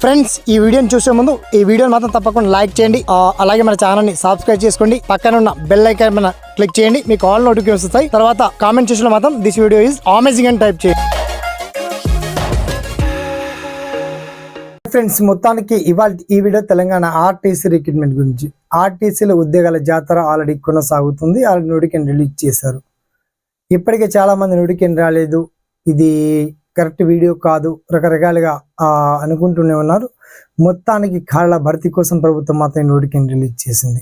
Friends ఈ వీడియోని చూసే ముందు ఈ వీడియోని మాత్రం తప్పకుండా లైక్ చేయండి, అలాగే మన ఛానల్ ని సబ్స్క్రైబ్ చేసుకోండి, పక్కన ఉన్న బెల్ ఐకాన్ మీద క్లిక్ చేయండి, మీకు ఆల్ నోటిఫికేషన్స్ వస్తాయి. తర్వాత కామెంట్ సెక్షన్ లో మాత్రం దిస్ వీడియో ఈజ్ అమేజింగ్ అని టైప్ చేయండి. ఫ్రెండ్స్ మొత్తానికి ఇవాళ ఈ వీడియో తెలంగాణ ఆర్టీసీ రిక్రూట్మెంట్ గురించి. ఆర్టీసీలో ఉద్యోగాల జాతర ఆల్రెడీ కొనసాగుతుంది. ఆల్రెడీ నోటిఫికేషన్ రిలీజ్ చేశారు. ఇప్పటికే చాలా మంది నోటిఫికేషన్ రాలేదు, ఇది కరెక్ట్ వీడియో కాదు, రకరకాలుగా అనుకుంటూనే ఉన్నారు. మొత్తానికి ఖాళీల భర్తీ కోసం ప్రభుత్వం మాత్రం నోటిఫికేషన్ రిలీజ్ చేసింది.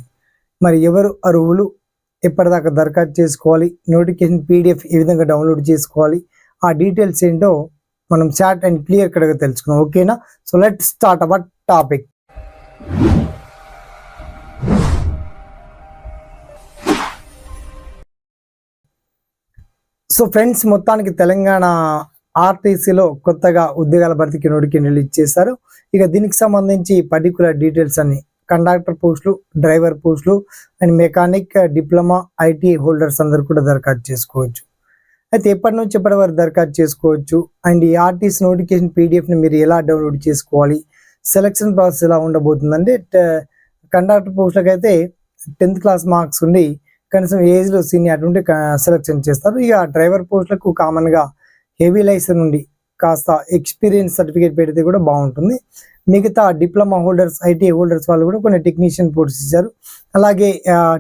మరి ఎవరు అర్హులు, ఎప్పటిదాకా దరఖాస్తు చేసుకోవాలి, నోటిఫికేషన్ పీడిఎఫ్ ఏ విధంగా డౌన్లోడ్ చేసుకోవాలి, ఆ డీటెయిల్స్ ఏంటో మనం షార్ట్ అండ్ క్లియర్ కట్గా తెలుసుకున్నాం. ఓకేనా? So let start our topic. So friends మొత్తానికి తెలంగాణ ఆర్టీసీలో కొత్తగా ఉద్యోగాల భర్తీకి నోటిఫికేషన్ రిలీజ్ చేశారు. ఇక దీనికి సంబంధించి పర్టికులర్ డీటెయిల్స్ అన్ని కండక్టర్ పోస్టులు, డ్రైవర్ పోస్టులు and mechanic, diploma, IT holders అందరూ కూడా దరఖాస్తు చేసుకోవచ్చు. అయితే ఎప్పటి నుంచి ఎప్పటి వరకు దరఖాస్తు చేసుకోవచ్చు అండ్ ఈ ఆర్టీసీ నోటిఫికేషన్ పీడిఎఫ్ని మీరు ఎలా డౌన్లోడ్ చేసుకోవాలి, సెలక్షన్ ప్రాసెస్ ఎలా ఉండబోతుందంటే కండక్టర్ పోస్టులకు అయితే 10th క్లాస్ మార్క్స్ ఉండి కనీసం ఏజ్లో సీనియర్ ఉంటే సెలెక్షన్ చేస్తారు. ఇక డ్రైవర్ పోస్టులకు కామన్గా హెవీ లైసెన్స్ నుండి కాస్త ఎక్స్పీరియన్స్ సర్టిఫికేట్ పెడితే కూడా బాగుంటుంది. మిగతా డిప్లొమా హోల్డర్స్, ఐటీ హోల్డర్స్ వాళ్ళు కూడా కొన్ని టెక్నీషియన్ పోస్ట్స్ ఇచ్చారు, అలాగే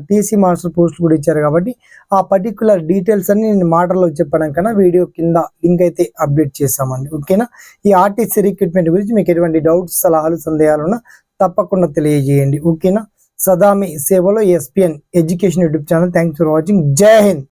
టీసీ మాస్టర్ పోస్టులు కూడా ఇచ్చారు. కాబట్టి ఆ పర్టికులర్ డీటెయిల్స్ అన్ని నేను మాటల్లో చెప్పడం కన్నా వీడియో కింద లింక్ అయితే అప్డేట్ చేస్తామండి. ఓకేనా? ఈ ఆర్టీసీ రిక్రూట్మెంట్ గురించి మీకు ఎటువంటి డౌట్స్, సలహాలు, సందేహాలు ఉన్నా తప్పకుండా తెలియజేయండి. ఓకేనా? సదా మీ సేవలో SPN education YouTube channel. Thanks for watching. జై హింద్.